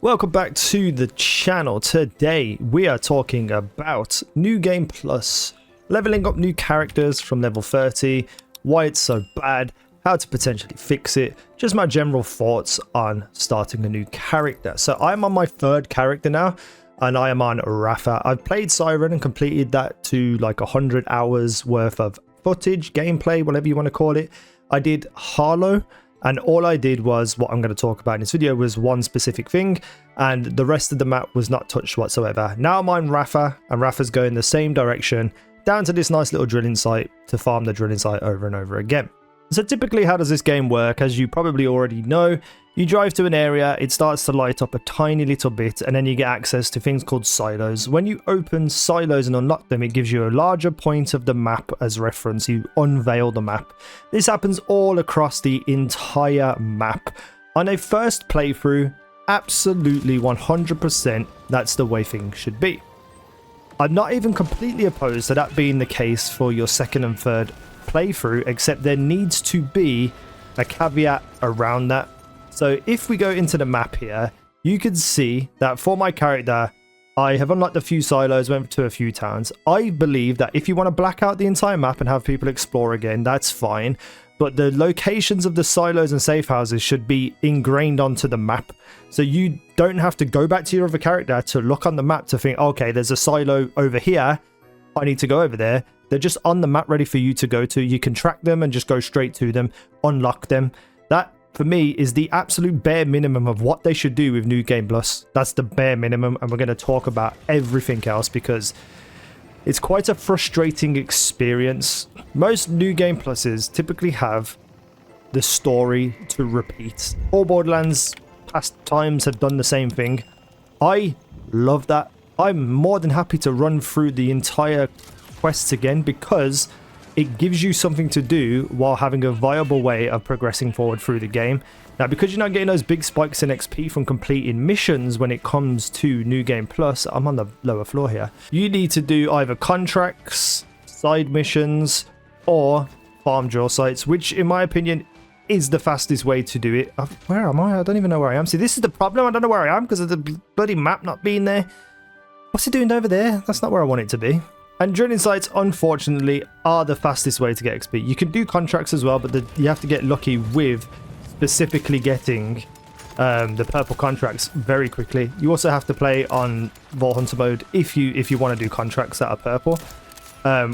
Welcome back to the channel. Today we are talking about New Game Plus, leveling up new characters from level 30, why it's so bad, how to potentially fix it, just my general thoughts on starting a new character. So I'm on my third character now, and I am on Rafa. I've played Siren and completed that to like 100 hours worth of footage, gameplay, whatever you want to call it. I did Harlow, and all I did was what I'm going to talk about in this video was one specific thing, and the rest of the map was not touched whatsoever. Now I'm on Rafa, and Rafa's going the same direction down to this nice little drilling site to farm the drilling site over and over again. So typically, how does this game work? As you probably already know, you drive to an area, it starts to light up a tiny little bit, and then you get access to things called silos. When you open silos and unlock them, it gives you a larger point of the map as reference. You unveil the map. This happens all across the entire map. On a first playthrough, absolutely 100%, that's the way things should be. I'm not even completely opposed to that being the case for your second and third playthrough, except there needs to be a caveat around that. So if we go into the map here, you can see that for my character, I have unlocked a few silos, went to a few towns. I believe that if you want to black out the entire map and have people explore again, that's fine. But the locations of the silos and safe houses should be ingrained onto the map. So you don't have to go back to your other character to look on the map to think, okay, there's a silo over here, I need to go over there. They're just on the map ready for you to go to. You can track them and just go straight to them, unlock them. That, for me, is the absolute bare minimum of what they should do with New Game Plus. That's the bare minimum, and we're going to talk about everything else because it's quite a frustrating experience. Most New Game Pluses typically have the story to repeat. All Borderlands past times have done the same thing. I love that. I'm more than happy to run through the entire quests again because it gives you something to do while having a viable way of progressing forward through the game. Now, because you're not getting those big spikes in XP from completing missions when it comes to New Game Plus, I'm on the lower floor here. You need to do either contracts, side missions, or farm drill sites, which in my opinion is the fastest way to do it. Where am I? I don't even know where I am. See, this is the problem. I don't know where I am because of the bloody map not being there. What's it doing over there? That's not where I want it to be. And drilling sites, unfortunately, are the fastest way to get XP. You can do contracts as well, but you have to get lucky with specifically getting the purple contracts very quickly. You also have to play on Vault Hunter mode if you want to do contracts that are purple.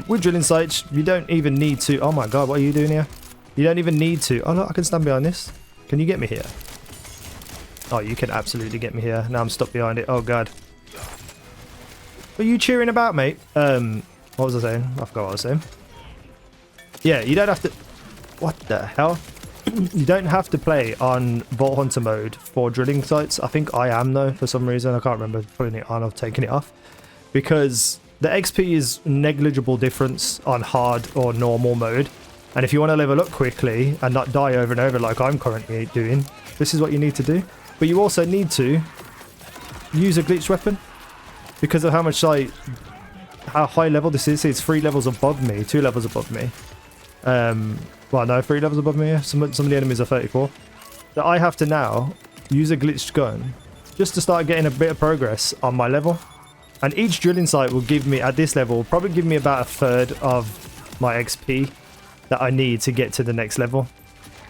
With drilling sites, you don't even need to... Oh my god, what are you doing here? You don't even need to... Oh look, I can stand behind this. Can you get me here? Oh, you can absolutely get me here. Now I'm stuck behind it. Oh god. What are you cheering about, mate? What was I saying? I forgot what I was saying. Yeah, you don't have to... What the hell? You don't have to play on Vault Hunter mode for drilling sites. I think I am, though, for some reason. I can't remember putting it on or taking it off. Because the XP is negligible difference on hard or normal mode. And if you want to level up quickly and not die over and over like I'm currently doing, this is what you need to do. But you also need to use a glitched weapon. Because of how much, like, how high level this is. It's 3 levels above me, 2 levels above me. Well, no, 3 levels above me. Some of the enemies are 34. So I have to now use a glitched gun just to start getting a bit of progress on my level. And each drilling site will give me, at this level, probably give me about a third of my XP that I need to get to the next level.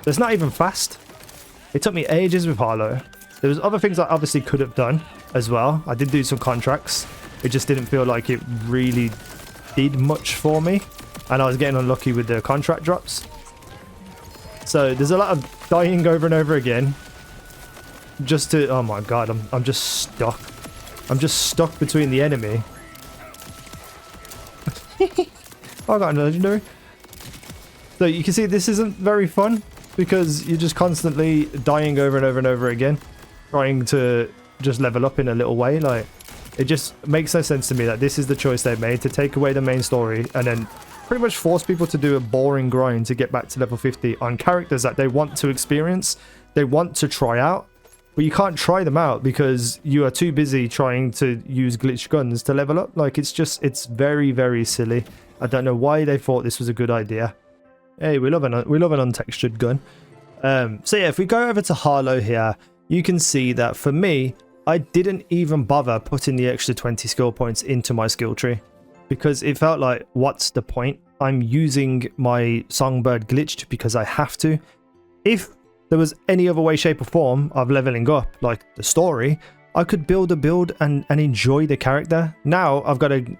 So it's not even fast. It took me ages with Harlow. There was other things I obviously could have done as well. I did do some contracts. It just didn't feel like it really did much for me. And I was getting unlucky with the contract drops. So there's a lot of dying over and over again. Just to... Oh my god, I'm just stuck. I'm just stuck between the enemy. Oh, I got a legendary. So you can see this isn't very fun. Because you're just constantly dying over and over and over again. Trying to just level up in a little way. Like, it just makes no sense to me that this is the choice they've made to take away the main story and then pretty much force people to do a boring grind to get back to level 50 on characters that they want to experience, they want to try out, but you can't try them out because you are too busy trying to use glitched guns to level up. Like, it's very, very silly. I don't know why they thought this was a good idea. Hey, we love an untextured gun. So yeah, if we go over to Harlow here, you can see that for me, I didn't even bother putting the extra 20 skill points into my skill tree because it felt like, what's the point? I'm using my songbird glitched because I have to. If there was any other way, shape or form of leveling up, like the story, I could build a build and enjoy the character. Now I've got to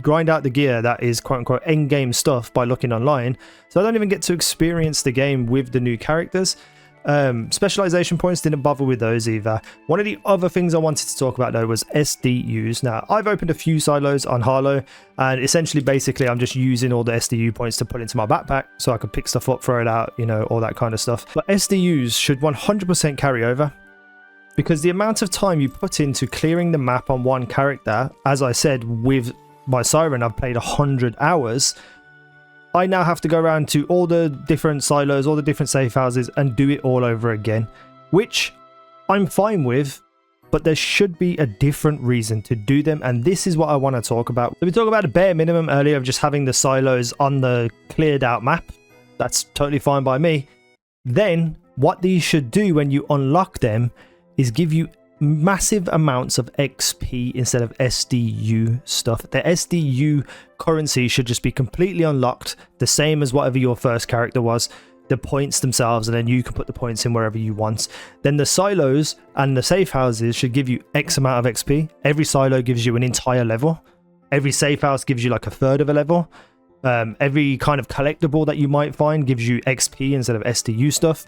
grind out the gear that is quote unquote end game stuff by looking online, so I don't even get to experience the game with the new characters. Specialization points, didn't bother with those either. One of the other things I wanted to talk about though was SDUs. Now I've opened a few silos on Harlow, and essentially basically I'm just using all the SDU points to put into my backpack so I can pick stuff up, throw it out, you know, all that kind of stuff. But SDUs should 100% carry over, because the amount of time you put into clearing the map on one character, as I said, with my Siren I've played 100 hours, I now have to go around to all the different silos, all the different safe houses, and do it all over again, which I'm fine with, but there should be a different reason to do them, and this is what I want to talk about. So we talked about a bare minimum earlier of just having the silos on the cleared out map. That's totally fine by me. Then what these should do when you unlock them is give you massive amounts of XP instead of SDU stuff. The SDU currency should just be completely unlocked, the same as whatever your first character was, the points themselves, and then you can put the points in wherever you want. Then the silos and the safe houses should give you X amount of XP. Every silo gives you an entire level. Every safe house gives you like a third of a level. Every kind of collectible that you might find gives you XP instead of SDU stuff.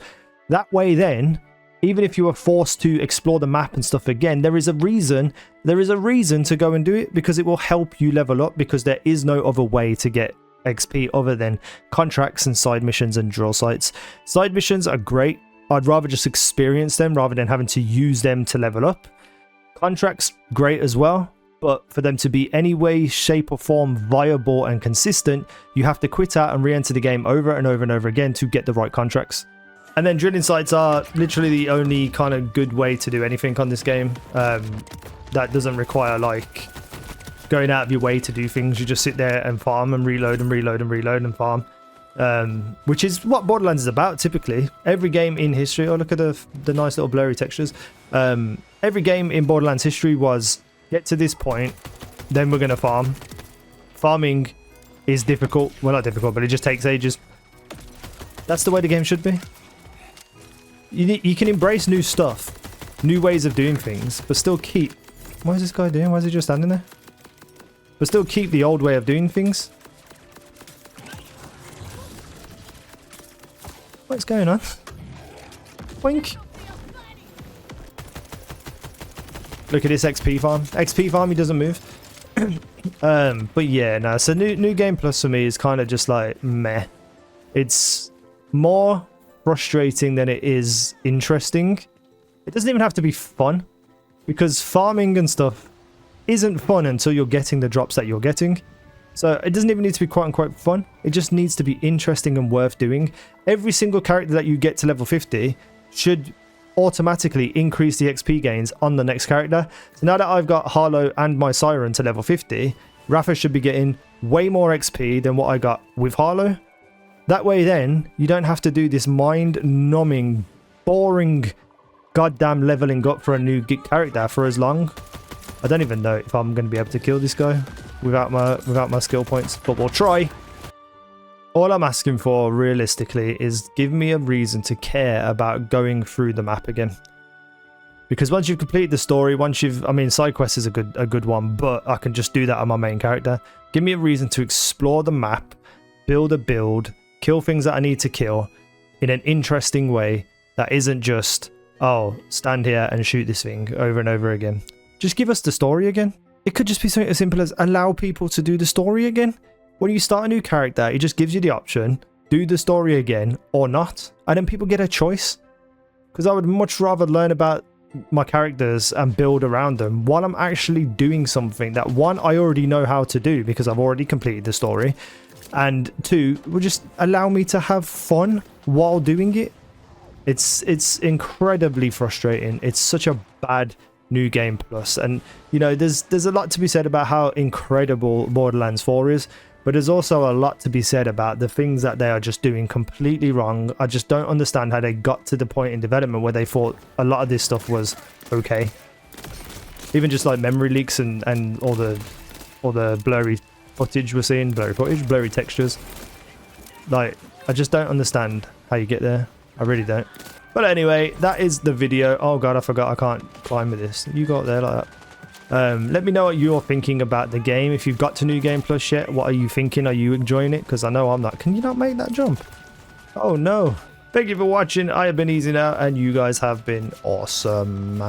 That way then, even if you are forced to explore the map and stuff again, there is a reason to go and do it, because it will help you level up, because there is no other way to get XP other than contracts and side missions and drill sites. Side missions are great. I'd rather just experience them rather than having to use them to level up. Contracts, great as well, but for them to be any way, shape or form viable and consistent, you have to quit out and re-enter the game over and over and over again to get the right contracts. And then drilling sites are literally the only kind of good way to do anything on this game. That doesn't require like going out of your way to do things. You just sit there and farm and reload and reload and reload and farm, which is what Borderlands is about typically. Every game in history, oh look at the nice little blurry textures. Every game in Borderlands history was get to this point, then we're going to farm. Farming is difficult. Well, not difficult, but it just takes ages. That's the way the game should be. You can embrace new stuff, new ways of doing things, but still keep... What is this guy doing? Why is he just standing there? But still keep the old way of doing things. What's going on? Boink. Look at this XP farm. XP farm, he doesn't move. But yeah, no. So new game plus for me is kind of just like meh. It's more frustrating than it is interesting. It doesn't even have to be fun, because farming and stuff isn't fun until you're getting the drops that you're getting. So it doesn't even need to be quote unquote fun. It just needs to be interesting and worth doing. Every single character that you get to level 50 should automatically increase the XP gains on the next character. So now that I've got Harlow and my Siren to level 50, Rafa should be getting way more XP than what I got with Harlow. That way then, you don't have to do this mind-numbing, boring, goddamn leveling up for a new character for as long. I don't even know if I'm going to be able to kill this guy without my skill points, but we'll try. All I'm asking for, realistically, is give me a reason to care about going through the map again. Because once you've completed the story, I mean, side quest is a good one, but I can just do that on my main character. Give me a reason to explore the map, build a build, kill things that I need to kill in an interesting way that isn't just, oh, stand here and shoot this thing over and over again. Just give us the story again. It could just be something as simple as allow people to do the story again. When you start a new character, it just gives you the option, do the story again or not, and then people get a choice. Because I would much rather learn about my characters and build around them while I'm actually doing something that, one, I already know how to do because I've already completed the story, and two, will just allow me to have fun while doing it. It's incredibly frustrating. It's such a bad new game plus, and you know, there's a lot to be said about how incredible Borderlands 4 is, but there's also a lot to be said about the things that they are just doing completely wrong. I just don't understand how they got to the point in development where they thought a lot of this stuff was okay. Even just like memory leaks and all the blurry footage we're seeing, blurry textures. Like, I just don't understand how you get there. I really don't. But anyway, that is the video. Oh god, I forgot I can't climb with this. You got there like that. Let me know what you're thinking about the game. If you've got to New Game Plus yet, what are you thinking? Are you enjoying it? Because I know I'm not. Can you not make that jump? Oh no. Thank you for watching. I have been Easy Now, and you guys have been awesome.